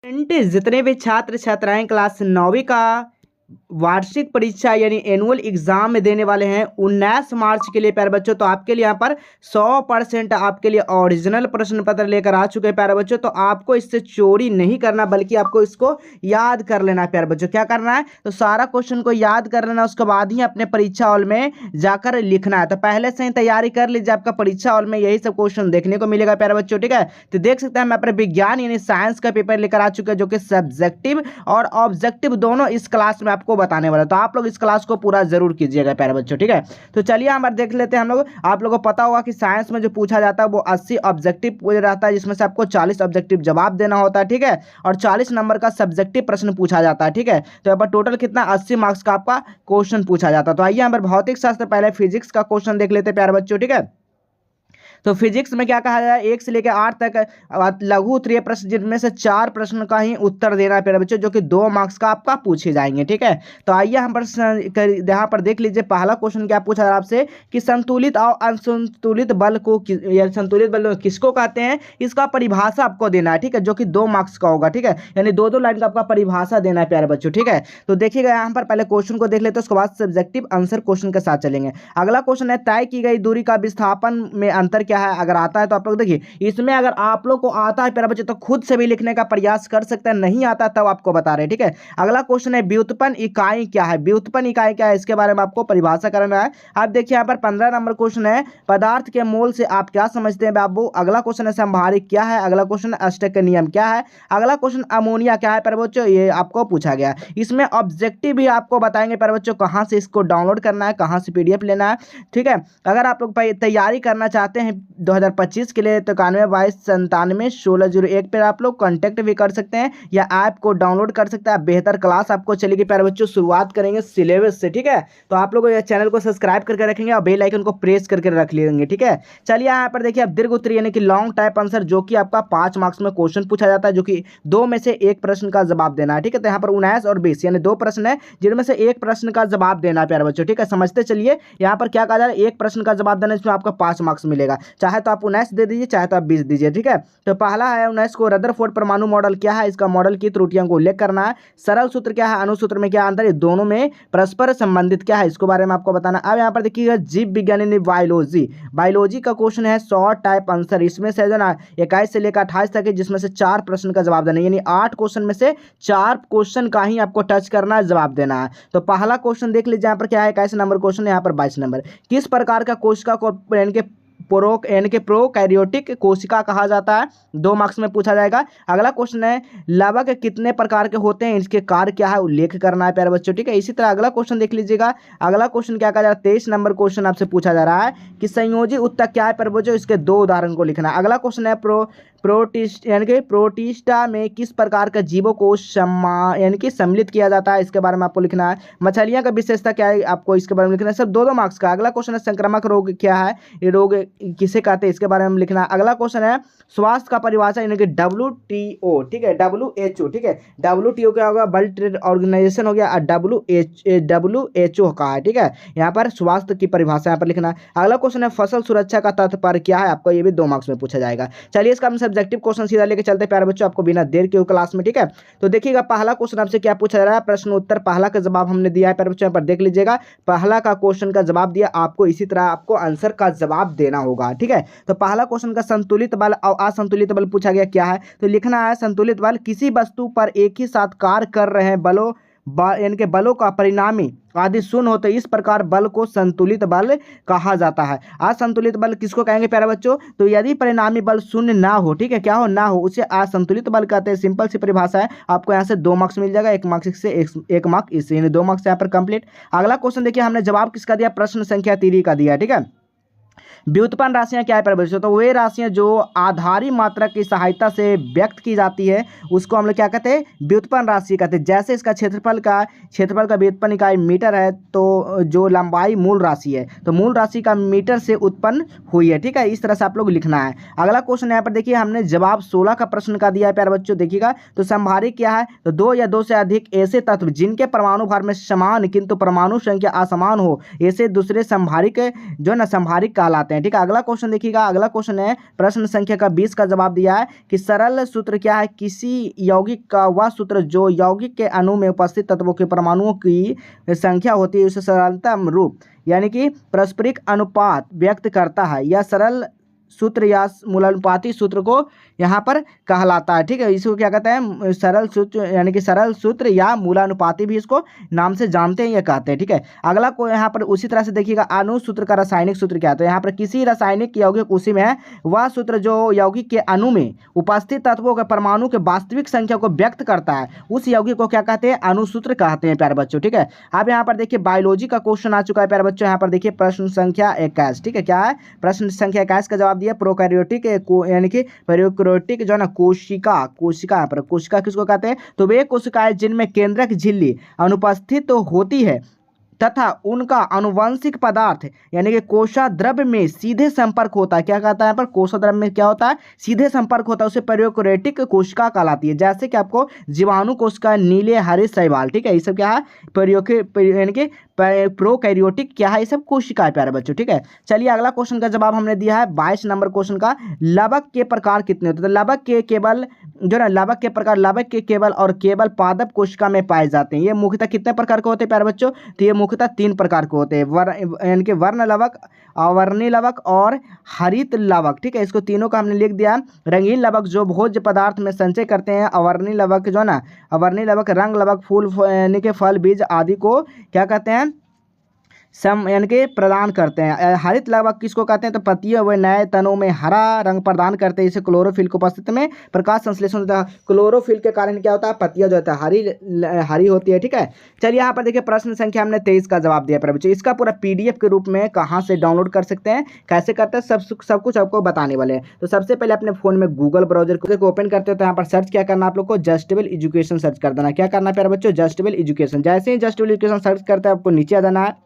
जितने भी छात्र छात्राएं क्लास 9वीं का वार्षिक परीक्षा यानी एनुअल एग्जाम में देने वाले हैं 19 मार्च के लिए प्यारे बच्चों, तो आपके लिए यहाँ पर 100% आपके लिए ओरिजिनल प्रश्न पत्र लेकर आ चुके हैं प्यारे बच्चों। तो आपको इससे चोरी नहीं करना बल्कि आपको इसको याद कर लेना है प्यारे बच्चों। क्या करना है, तो सारा क्वेश्चन को याद कर लेना, उसके बाद ही अपने परीक्षा हॉल में जाकर लिखना है। तो पहले से ही तैयारी कर लीजिए, आपका परीक्षा हॉल में यही सब क्वेश्चन देखने को मिलेगा प्यारे बच्चों। ठीक है, तो देख सकते हैं हम अपने विज्ञान यानी साइंस का पेपर लेकर आ चुके हैं, जो कि सब्जेक्टिव और ऑब्जेक्टिव दोनों इस क्लास में आपको बताने वाला। तो आप लोग इस क्लास को पूरा जरूर कीजिएगा प्यारे बच्चों। ठीक है, तो चलिए हम देख लेते हैं हम लोग। आप लोगों को पता होगा कि साइंस में जो पूछा जाता है वो 80 ऑब्जेक्टिव रहता है, जिसमें से आपको 40 ऑब्जेक्टिव जवाब देना होता है। ठीक है, और 40 नंबर का सब्जेक्टिव प्रश्न पूछा जाता है। ठीक है, तो यहाँ पर टोटल कितना 80 मार्क्स का आपका क्वेश्चन पूछा जाता है। तो आइए यहाँ पर भौतिक शास्त्र पहले फिजिक्स का क्वेश्चन देख लेते हैं प्यारे बच्चों। ठीक है, तो फिजिक्स में क्या कहा जाए, 1 से लेकर 8 तक लघु उत्तरीय प्रश्न, जिनमें से 4 प्रश्न का ही उत्तर देना है प्यारे बच्चों, जो कि 2 मार्क्स का आपका पूछे जाएंगे। ठीक है, तो आइए यहाँ पर देख लीजिए पहला क्वेश्चन क्या पूछा है आपसे कि संतुलित और असंतुलित बल को संतुलित बल किसको कहते हैं, इसका परिभाषा आपको देना है। ठीक है, जो कि 2 मार्क्स का होगा। ठीक है, यानी 2-2 लाइन का आपका परिभाषा देना है प्यारे बच्चों। ठीक है, तो देखिएगा यहाँ पर पहले क्वेश्चन को देख लेते हैं, उसके बाद सब्जेक्टिव आंसर क्वेश्चन के साथ चलेंगे। अगला क्वेश्चन है तय की गई दूरी का विस्थापन में अंतर क्या है। अगर आता है तो आप लोग देखिए, इसमें अगर आप लोग को आता है प्यारे बच्चे तो खुद से भी लिखने का प्रयास कर सकते हैं, नहीं आता तब आपको बता रहे हैं। ठीक है, अगला क्वेश्चन है व्युत्पन्न इकाई क्या है। व्युत्पन्न इकाई क्या है, इसके बारे में आपको परिभाषा करना है। आप देखिए यहाँ पर 15 नंबर क्वेश्चन है पदार्थ के मोल से आप क्या समझते हैं बाबू। अगला क्वेश्चन है संभारिक क्या है। अगला क्वेश्चन अष्टक का नियम क्या है। अगला क्वेश्चन अमोनिया क्या है प्यारे बच्चों, ये आपको पूछा गया। इसमें ऑब्जेक्टिव भी आपको बताएंगे प्यारे बच्चों, कहाँ से इसको डाउनलोड करना है, कहाँ से PDF लेना है। ठीक है, अगर आप लोग तैयारी करना चाहते हैं 2025 के लिए तो 91 22 97 1601 पर आप लोग कांटेक्ट भी कर सकते हैं या ऐप को डाउनलोड कर सकते हैं। बेहतर क्लास आपको चलेगी प्यारे बच्चों। शुरुआत करेंगे सिलेबस से। ठीक है, तो आप लोग ये चैनल को सब्सक्राइब करके रखेंगे और बेल आइकन को प्रेस करके रख लेंगे। ठीक है, चलिए यहाँ पर देखिए, अब दीर्घ उत्तरीय यानी कि लॉन्ग टाइप आंसर, जो कि आपका 5 मार्क्स में क्वेश्चन पूछा जाता है, जो कि 2 में से 1 प्रश्न का जवाब देना है। ठीक है, तो यहाँ पर 19 और 20 यानी 2 प्रश्न है, जिनमें से 1 प्रश्न का जवाब देना है प्यारे बच्चों। ठीक है, समझते चलिए यहाँ पर क्या कहा जा रहा है, 1 प्रश्न का जवाब देना, इसमें आपका 5 मार्क्स मिलेगा। चाहे तो आप 19 दे दीजिए, चाहे तो आप 20 दीजिए। ठीक है, तो पहला है 19 को रदरफोर्ड परमाणु मॉडल क्या है, इसका मॉडल की त्रुटियों को उल्लेख करना है। सरल सूत्र क्या है, अनुसूत्र में क्या अंतर है, दोनों में परस्पर संबंधित क्या है, इसको बारे में आपको बताना। अब यहाँ पर देखिएगा जीव विज्ञान यानी बायोलॉजी का क्वेश्चन है, शॉर्ट टाइप आंसर। इसमें से जो ना 21 से लेकर 28 तक है, जिसमें से 4 प्रश्न का जवाब देना है, यानी 8 क्वेश्चन में से 4 क्वेश्चन का ही आपको टच करना है, जवाब देना है। तो पहला क्वेश्चन देख लीजिए यहाँ पर क्या है, 21 नंबर क्वेश्चन, यहाँ पर 22 नंबर। किस प्रकार का कोशिका को प्रोकैरियोटिक कोशिका कहा जाता है, 2 मार्क्स में पूछा जाएगा। अगला क्वेश्चन है लावा के कितने प्रकार के होते हैं, इसके कार्य क्या है, उल्लेख करना है प्यारे बच्चों। ठीक है, इसी तरह अगला क्वेश्चन देख लीजिएगा। अगला क्वेश्चन क्या कहा जा रहा है, 23 नंबर क्वेश्चन आपसे पूछा जा रहा है कि संयोजी उत्तक क्या है प्यारे बच्चों, इसके 2 उदाहरण को लिखना है। अगला क्वेश्चन है प्रोटिस्टा में किस प्रकार का जीवों को यानी कि सम्मिलित किया जाता है, इसके बारे में आपको लिखना है। मछलियां का विशेषता क्या है, आपको इसके बारे में लिखना है। सब 2-2 मार्क्स का। अगला क्वेश्चन है संक्रामक रोग क्या है, ये रोग किसे कहते हैं, इसके बारे में लिखना है। अगला क्वेश्चन है स्वास्थ्य का परिभाषा यानी कि WTO। ठीक है, WHO। ठीक है, WTO क्या होगा, वर्ल्ड ट्रेड ऑर्गेनाइजेशन हो गया, WHO का है। ठीक है, यहाँ पर स्वास्थ्य की परिभाषा यहाँ पर लिखना है। अगला क्वेश्चन है फसल सुरक्षा का तात्पर्य क्या है, आपको ये भी 2 मार्क्स में पूछा जाएगा। चलिए इसका हम सब्जेक्टिव क्वेश्चन सीधा लेके चलते हैं प्यारे बच्चों, आपको बिना देर के क्लास में। ठीक है, तो देखिएगा पहला क्वेश्चन आपसे क्या पूछा जा रहा है, प्रश्न उत्तर पहला का जवाब हमने दिया है प्यारे बच्चों, यहाँ पर देख लीजिएगा। पहला का क्वेश्चन का जवाब दिया, आपको इसी तरह आपको आंसर का जवाब देना होगा। ठीक है, तो पहला क्वेश्चन का संतुलित बल और असंतुलित बल पूछा गया क्या है, तो लिखना है संतुलित बल किसी वस्तु पर एक ही साथ कार्य कर रहे हैं बलों यानी कि बलों का परिणामी आदि शून्य होते, इस प्रकार बल को संतुलित बल कहा जाता है। असंतुलित बल किसको कहेंगे प्यारे बच्चों, तो यदि परिणामी बल शून्य ना हो, ठीक है, क्या हो ना हो, उसे असंतुलित बल कहते हैं। सिंपल सी परिभाषा है, आपको यहाँ से 2 मार्क्स मिल जाएगा, 1 मार्क्स से 1 मार्क इससे, यानी 2 मार्क्स यहाँ पर कंप्लीट। अगला क्वेश्चन देखिए, हमने जवाब किसका दिया, प्रश्न संख्या 3 का दिया। ठीक है, व्युत्पन्न राशियां क्या है प्यारे बच्चों, तो वे राशियां जो आधारी मात्रा की सहायता से व्यक्त की जाती है उसको हम लोग क्या कहते हैं, व्युत्पन्न राशि कहते हैं। जैसे इसका क्षेत्रफल का व्युत्पन्न इकाई मीटर है, तो जो लंबाई मूल राशि है, तो मूल राशि का मीटर से उत्पन्न हुई है। ठीक है, इस तरह से आप लोग लिखना है। अगला क्वेश्चन यहाँ पर देखिए, हमने जवाब 16 का प्रश्न का दिया है प्यारे बच्चों, देखिएगा। तो संभारिक क्या है, तो 2 या 2 से अधिक ऐसे तत्व जिनके परमाणु भार में समान किंतु परमाणु संख्या असमान हो, ऐसे दूसरे संभारिक जो है ना संभारिक कहलाते कहलाते हैं। ठीक है, अगला क्वेश्चन देखिएगा। अगला क्वेश्चन है प्रश्न संख्या का 20 का जवाब दिया है कि सरल सूत्र क्या है? किसी यौगिक का वह सूत्र जो यौगिक के अणु में उपस्थित तत्वों के परमाणुओं की संख्या होती है उसे सरलतम रूप यानी कि पारस्परिक अनुपात व्यक्त करता है। यह सरल सूत्र या मूलानुपाती सूत्र को यहाँ पर कहलाता है। ठीक है, इसको क्या कहते हैं? सरल सूत्र यानी कि सरल सूत्र या मूलानुपाती भी इसको नाम से जानते हैं, ये कहते हैं। ठीक है, अगला को यहाँ पर उसी तरह से देखिएगा अणु सूत्र का रासायनिक सूत्र क्या है? तो यहाँ पर किसी रासायनिक यौगिक उसी में है वह सूत्र जो यौगिक के अणु में उपस्थित तत्वों के परमाणु के वास्तविक संख्या को व्यक्त करता है उस यौगिक को क्या कहते हैं? अणु सूत्र कहते हैं प्यारे बच्चों। ठीक है, अब यहाँ पर देखिए बायोलॉजी का क्वेश्चन आ चुका है प्यारे बच्चों। यहाँ पर देखिए प्रश्न संख्या 21। ठीक है, क्या है? प्रश्न संख्या 21 का जवाब दिया प्रोकैरियोटिक यानी कि प्रोकैरियोटिक जो है ना कोशिका पर कोशिका किसको कहते हैं? तो वे कोशिकाएं जिनमें केंद्रक झिल्ली अनुपस्थित तो होती है तथा उनका आनुवंशिक पदार्थ यानी कि कोशाद्रव्य में सीधे संपर्क होता है। क्या कहता है यहाँ पर? कोशाद्रव्य में क्या होता है? सीधे संपर्क होता है, उसे प्रोकैरियोटिक कोशिका कहलाती है। जैसे कि आपको जीवाणु कोशिका, नीले, हरे, शैवाल। ठीक है, ये सब क्या है? यानी कि प्रोकैरियोटिक क्या है? ये सब कोशिका है प्यारे बच्चों। ठीक है, चलिए अगला क्वेश्चन का जवाब हमने दिया है 22 नंबर क्वेश्चन का। लवक के प्रकार कितने होते हैं? तो लवक के केवल जो ना लवक के प्रकार लवक के केवल और केवल पादप कोशिका में पाए जाते हैं। ये मुख्यतः कितने प्रकार के होते हैं प्यारे बच्चों? तो ये मुख्यतः 3 प्रकार के होते हैं, यानी कि वर्ण लवक, अवर्णी लवक और हरित लवक। ठीक है, इसको तीनों का हमने लिख दिया। रंगीन लवक जो भोज्य पदार्थ में संचय करते हैं, अवर्णी लवक जो ना अवर्णी लवक रंग लवक फूल यानी कि फल बीज आदि को क्या कहते हैं? यानी कि प्रदान करते हैं। हरित लवक किसको कहते हैं? तो पत्तियों व नए तनों में हरा रंग प्रदान करते हैं। इसे क्लोरोफिल की उपस्थिति में प्रकाश संश्लेषण होता है। क्लोरोफिल के कारण क्या होता है? पत्तियां जो होता है हरी होती है। ठीक है, चलिए यहाँ पर देखिए प्रश्न संख्या हमने 23 का जवाब दिया पर बच्चों। इसका पूरा PDF के रूप में कहाँ से डाउनलोड कर सकते हैं, कैसे करते हैं, सब कुछ आपको बताने वाले हैं। तो सबसे पहले अपने फोन में गूगल ब्राउजर को ओपन करते हैं। तो यहाँ पर सर्च क्या करना, आप लोग को जस्टेबल एजुकेशन सर्च कर देना। क्या करना है प्यारे बच्चों? जस्टेबल एजुकेशन। जैसे ही जस्टेबल एजुकेशन सर्च करते हैं आपको नीचे आ जाना है।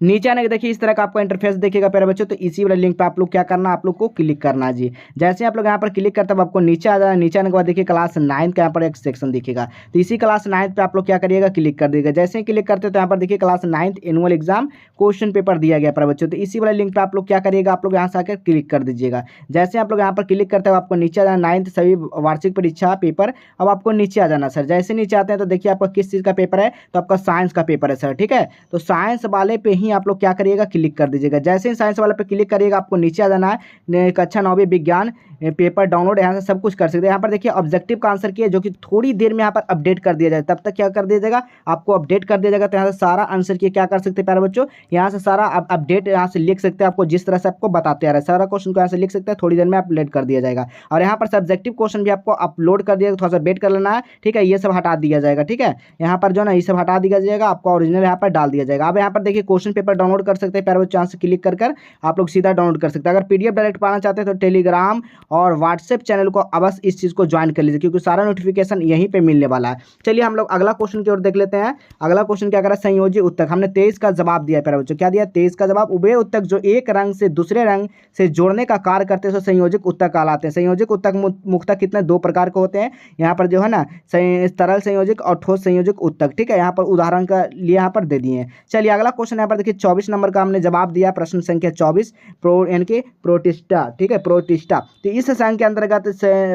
नीचे आने के देखिए इस तरह का आपको इंटरफेस देखेगा प्यारे बच्चों। तो इसी वाले लिंक पे आप लोग क्या करना, आप लोग को क्लिक करना है जी। जैसे आप लोग यहाँ पर क्लिक करते हैं आपको नीचे आ जाना। नीचे आने के बाद देखिए क्लास 9 का यहाँ पर एक सेक्शन दिखेगा। तो इसी क्लास 9 पे आप लोग क्या करिएगा, क्लिक कर दीजिएगा। जैसे ही क्लिक करते हैं तो यहाँ पर देखिए class 9 annual exam question paper दिया गया प्यारे बच्चों। तो इसी वाले लिंक पे आप लोग क्या करिएगा, आप लोग यहाँ से आकर क्लिक कर दीजिएगा। जैसे आप लोग यहाँ पर क्लिक करते हो आपको नीचे आ जाना 9th सभी वार्षिक परीक्षा पेपर। अब आपको नीचे आ जाना सर। जैसे नीचे आते हैं तो देखिए आपका किस चीज़ का पेपर है, तो आपका साइंस का पेपर है सर। ठीक है, तो साइंस वाले पे ही आप लोग क्या करिएगा, क्लिक कर दीजिएगा। जैसे ही साइंस वाले पे क्लिक करिएगा आपको नीचे आ जाना है। कक्षा 9वीं विज्ञान पेपर डाउनलोड यहाँ से सब कुछ कर सकते हैं। यहाँ पर देखिए ऑब्जेक्टिव का आंसर किया जो कि थोड़ी देर में यहाँ पर अपडेट कर दिया जाए, तब तक क्या कर दिया जाएगा, आपको अपडेट कर दिया जाएगा। तो यहाँ से सारा आंसर किए क्या कर सकते हैं प्यारे बच्चों, यहाँ से सारा अपडेट यहाँ से लिख सकते हैं। आपको जिस तरह से आपको बताते आ रहा है सारा क्वेश्चन को यहाँ से लिख सकते हैं, थोड़ी देर में अपलोड कर दिया जाएगा। और यहाँ पर सब्जेक्टिव क्वेश्चन भी आपको अपलोड कर दिया, थोड़ा सा वेट कर लेना है। ठीक है, ये सब हटा दिया जाएगा। ठीक है, यहाँ पर जो ना ये सब हटा दिया जाएगा, आपको ओरिजिनल यहाँ पर डाल दिया जाएगा। अब यहाँ पर देखिए क्वेश्चन पेपर डाउनलोड कर सकते हैं प्यारे बच्चों। यहाँ से क्लिक कर आप लोग सीधा डाउनलोड कर सकते हैं। अगर PDF डायरेक्ट पाना चाहते हैं तो टेलीग्राम और व्हाट्सएप चैनल को अवश्य इस चीज़ को ज्वाइन कर लीजिए, क्योंकि सारा नोटिफिकेशन यहीं पे मिलने वाला है। चलिए हम लोग अगला क्वेश्चन की ओर देख लेते हैं। अगला क्वेश्चन क्या कर रहा है, संयोजी उत्तक। हमने 23 का जवाब दिया प्यारे बच्चों। क्या दिया, 23 का जवाब। उभय उत्तक जो एक रंग से दूसरे रंग से जोड़ने का कार्य करते हैं संयोजक उत्तक कहलाते हैं। संयोजक उत्तक मुख्यतः कितने 2 प्रकार के होते हैं। यहाँ पर जो है ना तरल संयोजक और ठोस संयोजक उत्तक। ठीक है, यहाँ पर उदाहरण का लिए यहाँ पर दे दिए हैं। चलिए अगला क्वेश्चन यहाँ पर देखिए 24 नंबर का हमने जवाब दिया, प्रश्न संख्या 24 यानी कि प्रोटिस्टा। ठीक है, प्रोटिस्टा। तो इस संघ के अंतर्गत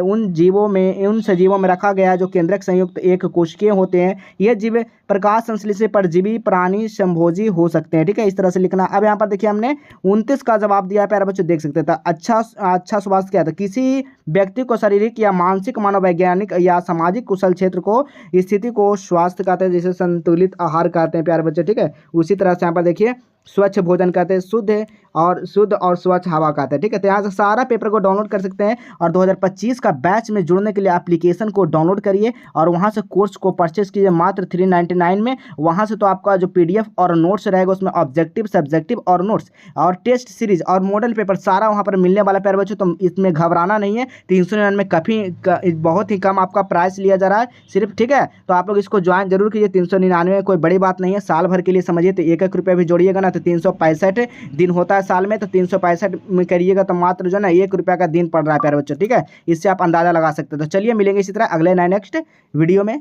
उन सजीवों में रखा गया जो केंद्रक संयुक्त एक कोशिकीय होते हैं। यह जीव प्रकाश संश्लेषित परजीवी प्राणी संभोजी हो सकते हैं। ठीक है, इस तरह से लिखना। अब यहाँ पर देखिए हमने 29 का जवाब दिया है प्यारे बच्चों, देख सकते हैं। अच्छा स्वास्थ्य क्या था, किसी व्यक्ति को शारीरिक या मानसिक मनोवैज्ञानिक या सामाजिक कुशल क्षेत्र को स्थिति को स्वास्थ्य कहते हैं, जिसे संतुलित आहार कहते हैं प्यारे बच्चे। ठीक है, उसी तरह से यहाँ पर देखिए स्वच्छ भोजन कहते हैं, शुद्ध और स्वच्छ हवा कहते हैं। ठीक है, तो यहाँ से सारा पेपर को डाउनलोड कर सकते हैं। और 2025 का बैच में जुड़ने के लिए एप्लीकेशन को डाउनलोड करिए और वहाँ से कोर्स को परचेज कीजिए मात्र 399 में। वहाँ से तो आपका जो PDF और नोट्स रहेगा उसमें ऑब्जेक्टिव, सब्जेक्टिव और नोट्स और टेस्ट सीरीज और मॉडल पेपर सारा वहाँ पर मिलने वाला प्यारे बच्चों। तो इसमें घबराना नहीं है। 399 काफ़ी बहुत ही कम आपका प्राइस लिया जा रहा है सिर्फ। ठीक है, तो आप लोग इसको ज्वाइन जरूर कीजिए। 399 कोई बड़ी बात नहीं है, साल भर के लिए समझिए। तो 1-1 रुपये भी जोड़िएगा ना तो 365 दिन होता है साल में, तो 365 में करिएगा तो मात्र जो ना 1 रुपया का दिन पड़ रहा है प्यारे बच्चों। ठीक है, इससे आप अंदाजा लगा सकते हो। तो चलिए मिलेंगे इसी तरह अगले नेक्स्ट वीडियो में।